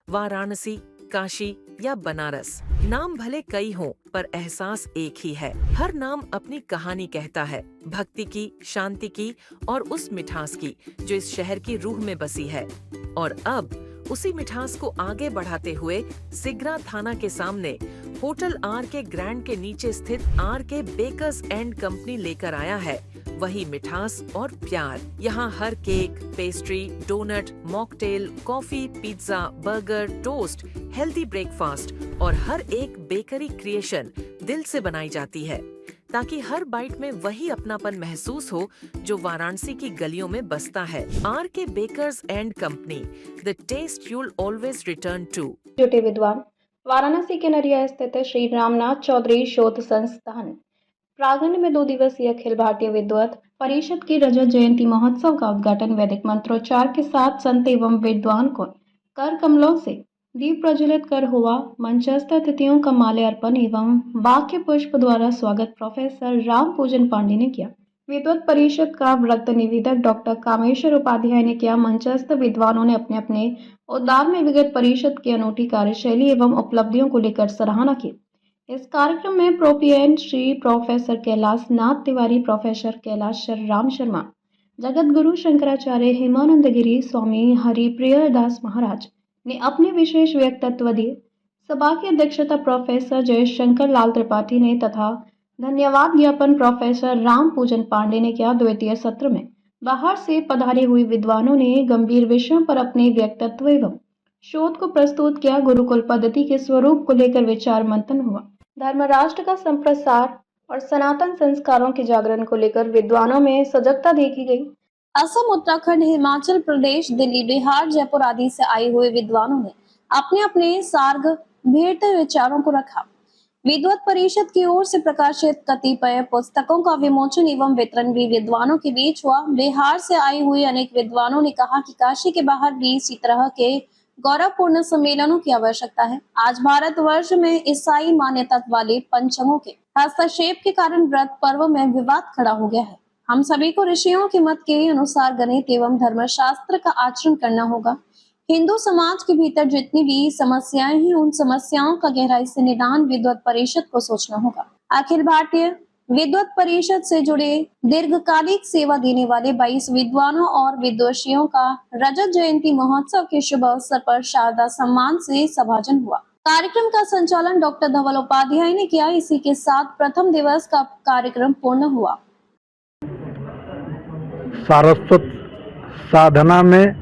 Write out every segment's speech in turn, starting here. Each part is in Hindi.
वाराणसी, काशी या बनारस, नाम भले कई हों पर एहसास एक ही है। हर नाम अपनी कहानी कहता है, भक्ति की, शांति की और उस मिठास की जो इस शहर की रूह में बसी है। और अब उसी मिठास को आगे बढ़ाते हुए सिगरा थाना के सामने होटल आर के ग्रैंड के नीचे स्थित are K Bakers and company लेकर आया है वही मिठास और प्यार। यहाँ हर cake, pastry, donut, mocktail, coffee, pizza, burger, toast, healthy breakfast और हर एक बेकरी क्रिएशन दिल से बनाई जाती है ताकि हर बाइट में वही अपनापन महसूस हो जो वाराणसी की गलियों में बसता है। R K Bakers and Company, the taste you'll always return to. छोटे विद्वान वाराणसी के नरिया स्थित श्री रामनाथ चौधरी शोध संस्थान प्रांगण में 2 दिवसीय अखिल भारतीय विद्वत परिषद की रजत जयंती महोत्सव का उद्घाटन वैदिक मंत्रोच्चार के साथ संत एवं विद्वान को कर कमलों से दीप प्रज्वलित कर हुआ। मंचस्थ अतिथियों का माल्यार्पण एवं वाक्य पुष्प द्वारा स्वागत प्रोफेसर राम पूजन पांडे ने किया। विद्वत परिषद का व्रत निवेदक डॉक्टर कामेश्वर उपाध्याय ने किया। मंचस्थ विद्वानों ने अपने अपने उद्गार में विगत परिषद की अनूठी कार्यशैली एवं उपलब्धियों को लेकर सराहना की। इस कार्यक्रम में प्रोपिएंट श्री प्रोफेसर कैलाश नाथ तिवारी, प्रोफेसर कैलाश राम शर्मा, जगत गुरु शंकराचार्य हेमानंद गिरी, स्वामी हरिप्रिय दास महाराज ने अपने विशेष व्यक्तित्व दिए। सभा की अध्यक्षता प्रोफेसर जयशंकर लाल त्रिपाठी ने तथा धन्यवाद ज्ञापन प्रोफेसर राम पूजन पांडे ने किया। द्वितीय सत्र में बाहर से पधारे हुए विद्वानों ने गंभीर विषयों पर अपने व्यक्तित्व एवं शोध को प्रस्तुत किया। गुरुकुल पद्धति के स्वरूप को लेकर विचार मंथन हुआ। धर्म राष्ट्र का संप्रसार और सनातन संस्कारों के जागरण को लेकर विद्वानों में सजगता देखी गई। असम, उत्तराखंड, हिमाचल प्रदेश, दिल्ली, बिहार, जयपुर आदि से आए हुए विद्वानों ने अपने अपने सार्ग भेड़ते विचारों को रखा। विद्वत परिषद की ओर से प्रकाशित कतिपय पुस्तकों का विमोचन एवं वितरण भी विद्वानों के बीच हुआ। बिहार से आए हुए अनेक विद्वानों ने कहा कि काशी के बाहर भी इसी तरह के गौरवपूर्ण सम्मेलनों की आवश्यकता है। आज भारतवर्ष में ईसाई मान्यता वाले पंचंगों के हस्तक्षेप के कारण व्रत पर्व में विवाद खड़ा हो गया है। हम सभी को ऋषियों के मत के अनुसार गणित एवं धर्मशास्त्र का आचरण करना होगा। हिंदू समाज के भीतर जितनी भी समस्याएं हैं, उन समस्याओं का गहराई से निदान विद्वत परिषद को सोचना होगा। अखिल भारतीय विद्वत परिषद से जुड़े दीर्घकालिक सेवा देने वाले 22 विद्वानों और विद्वषियों का रजत जयंती महोत्सव के शुभ अवसर पर शारदा सम्मान से सभाजन हुआ। कार्यक्रम का संचालन डॉक्टर धवल उपाध्याय ने किया। इसी के साथ प्रथम दिवस का कार्यक्रम पूर्ण हुआ। सारस्वत साधना में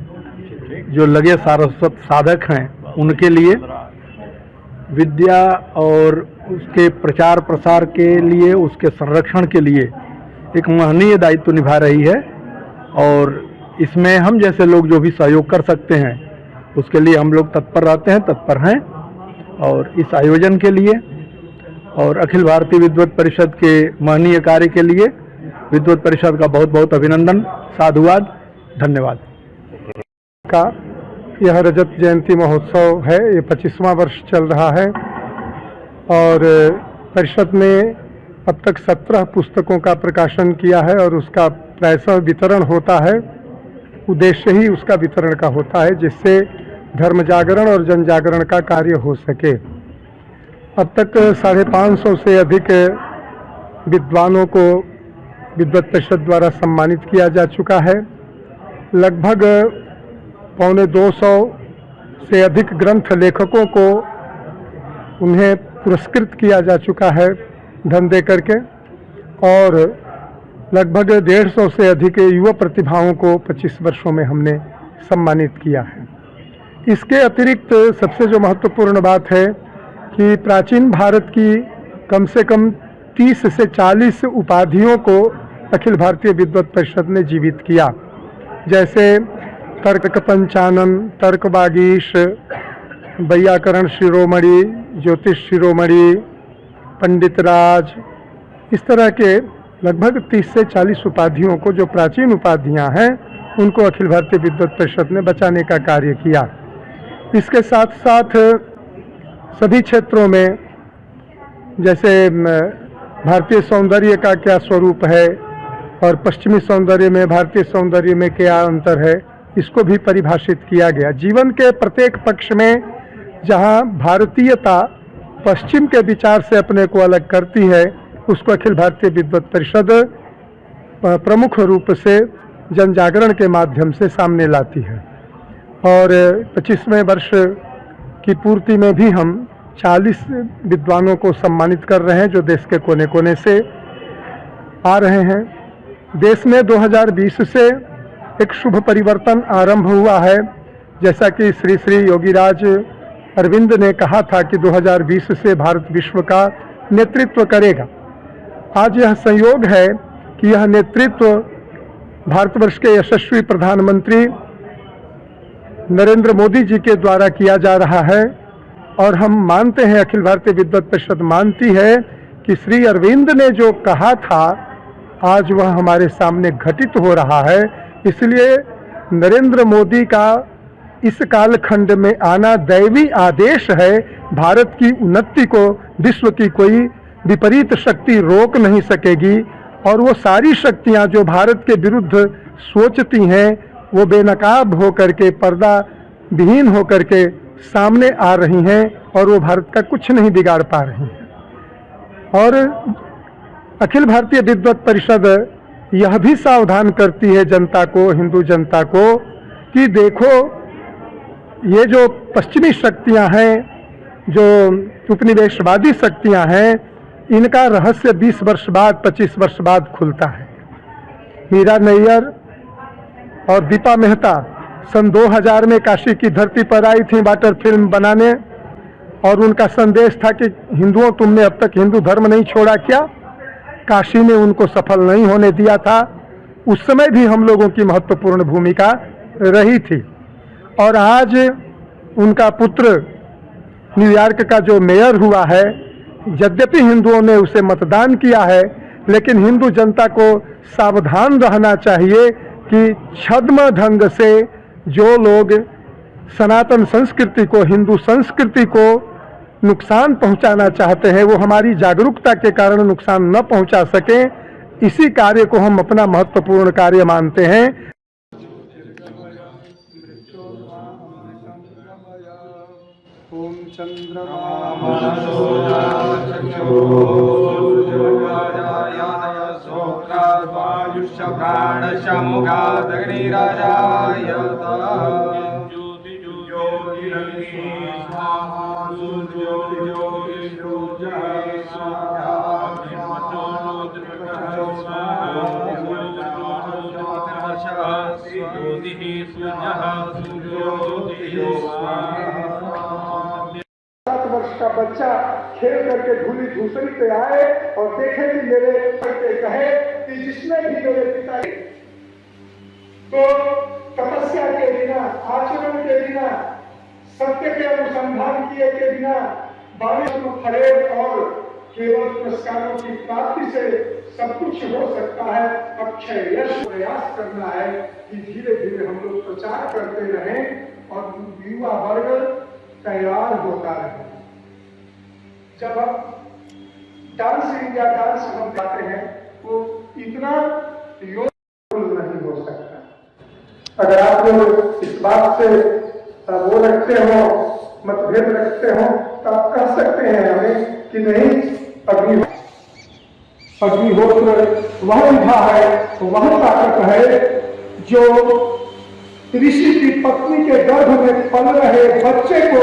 जो लगे सारस्वत साधक हैं उनके लिए विद्या और उसके प्रचार प्रसार के लिए, उसके संरक्षण के लिए एक महनीय दायित्व निभा रही है। और इसमें हम जैसे लोग जो भी सहयोग कर सकते हैं उसके लिए हम लोग तत्पर रहते हैं, तत्पर हैं। और इस आयोजन के लिए और अखिल भारतीय विद्वत परिषद के महनीय कार्य के लिए विद्वत परिषद का बहुत बहुत अभिनंदन, साधुवाद, धन्यवाद। का यह रजत जयंती महोत्सव है, ये 25वां वर्ष चल रहा है और परिषद ने अब तक 17 पुस्तकों का प्रकाशन किया है और उसका प्रायशः वितरण होता है। उद्देश्य ही उसका वितरण का होता है जिससे धर्म जागरण और जन जागरण का कार्य हो सके। अब तक 550 से अधिक विद्वानों को विद्वत परिषद द्वारा सम्मानित किया जा चुका है। लगभग 250 से अधिक ग्रंथ लेखकों को उन्हें पुरस्कृत किया जा चुका है धन दे करके, और लगभग 150 से अधिक युवा प्रतिभाओं को 25 वर्षों में हमने सम्मानित किया है। इसके अतिरिक्त सबसे जो महत्वपूर्ण बात है कि प्राचीन भारत की कम से कम 30 से 40 उपाधियों को अखिल भारतीय विद्वत परिषद ने जीवित किया, जैसे तर्क पंचानन, तर्क वागीश, वैयाकरण शिरोमणि, ज्योतिष शिरोमणि, पंडित राज, इस तरह के लगभग 30 से 40 उपाधियों को, जो प्राचीन उपाधियां हैं, उनको अखिल भारतीय विद्वत परिषद ने बचाने का कार्य किया। इसके साथ साथ सभी क्षेत्रों में, जैसे भारतीय सौंदर्य का क्या स्वरूप है और पश्चिमी सौंदर्य में भारतीय सौंदर्य में क्या अंतर है, इसको भी परिभाषित किया गया। जीवन के प्रत्येक पक्ष में जहां भारतीयता पश्चिम के विचार से अपने को अलग करती है, उसको अखिल भारतीय विद्वत परिषद प्रमुख रूप से जन जागरण के माध्यम से सामने लाती है। और 25वें वर्ष की पूर्ति में भी हम 40 विद्वानों को सम्मानित कर रहे हैं जो देश के कोने कोने से आ रहे हैं। देश में 2020 से एक शुभ परिवर्तन आरंभ हुआ है। जैसा कि श्री श्री योगीराज अरविंद ने कहा था कि 2020 से भारत विश्व का नेतृत्व करेगा। आज यह संयोग है कि यह नेतृत्व भारतवर्ष के यशस्वी प्रधानमंत्री नरेंद्र मोदी जी के द्वारा किया जा रहा है। और हम मानते हैं, अखिल भारतीय विद्वत परिषद मानती है कि श्री अरविंद ने जो कहा था आज वह हमारे सामने घटित हो रहा है। इसलिए नरेंद्र मोदी का इस कालखंड में आना दैवी आदेश है। भारत की उन्नति को विश्व की कोई विपरीत शक्ति रोक नहीं सकेगी और वो सारी शक्तियां जो भारत के विरुद्ध सोचती हैं वो बेनकाब होकर के, पर्दा विहीन होकर के सामने आ रही हैं और वो भारत का कुछ नहीं बिगाड़ पा रही हैं। और अखिल भारतीय विद्वत परिषद यह भी सावधान करती है जनता को, हिंदू जनता को, कि देखो ये जो पश्चिमी शक्तियां हैं, जो उपनिवेशवादी शक्तियां हैं, इनका रहस्य 20 वर्ष बाद, 25 वर्ष बाद खुलता है। मीरा नैयर और दीपा मेहता सन 2000 में काशी की धरती पर आई थी वाटर फिल्म बनाने और उनका संदेश था कि हिंदुओं, तुमने अब तक हिंदू धर्म नहीं छोड़ा क्या? काशी ने उनको सफल नहीं होने दिया था। उस समय भी हम लोगों की महत्वपूर्ण भूमिका रही थी। और आज उनका पुत्र न्यूयॉर्क का जो मेयर हुआ है, यद्यपि हिंदुओं ने उसे मतदान किया है, लेकिन हिंदू जनता को सावधान रहना चाहिए कि छद्म ढंग से जो लोग सनातन संस्कृति को, हिंदू संस्कृति को नुकसान पहुंचाना चाहते हैं, वो हमारी जागरूकता के कारण नुकसान न पहुंचा सकें। इसी कार्य को हम अपना महत्वपूर्ण कार्य मानते हैं। ओम वर्ष का बच्चा खेल करके धूली धूसरी पे आए और देखे कि मेरे करके कहे कि जिसने भी मेरे पिता तो तपस्या के बिना, आचरण के बिना, सत्य के अनुसंधान किए के बिना, बारिश में फरेब और केवल पुरस्कारों की प्राप्ति से सब कुछ हो सकता है। अक्षय यश प्रयास करना है कि धीरे धीरे हम लोग प्रचार करते रहें और युवा वर्ग तैयार होता रहे। जब हम डांस इंडिया डांस हम गाते हैं वो इतना योग नहीं हो सकता। अगर आप लोग इस बात से वो रखते हो, मतभेद रखते हो, तो आप कह सकते हैं हमें कि नहीं, अग्निहोत्र वह विधा है, वह ताकत है जो ऋषि की पत्नी के गर्भ में पल रहे बच्चे को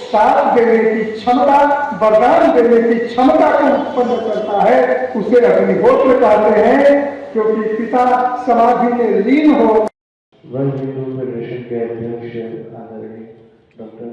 साथ देने की क्षमता, वरदान देने की क्षमता को उत्पन्न करता है। उसे अग्निहोत्र कहते हैं, क्योंकि पिता समाधि में लीन हो। वर्ल्ड हिंदू फेडरेशन के अध्यक्ष आदरणीय डॉक्टर